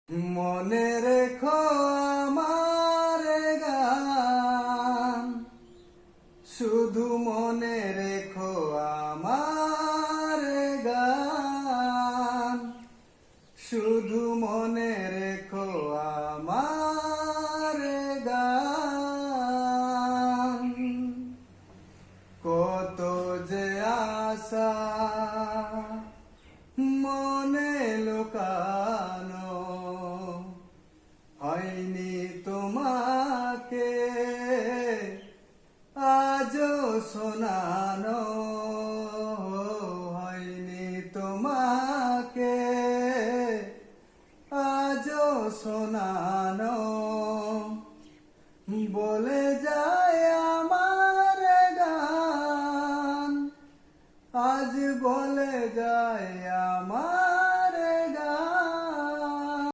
মনে রেখো আমার গান, শুধু মনে রেখো আমার গান, শুধু মনে রেখো আমার গান। কত যে আশা মনে লুকানো, হয়নি তোমাকে আজও শোনানো, হয়নি তোমাকে আজও শোনানো। বলে যায় আমার গান, আজ বলে যায় আমার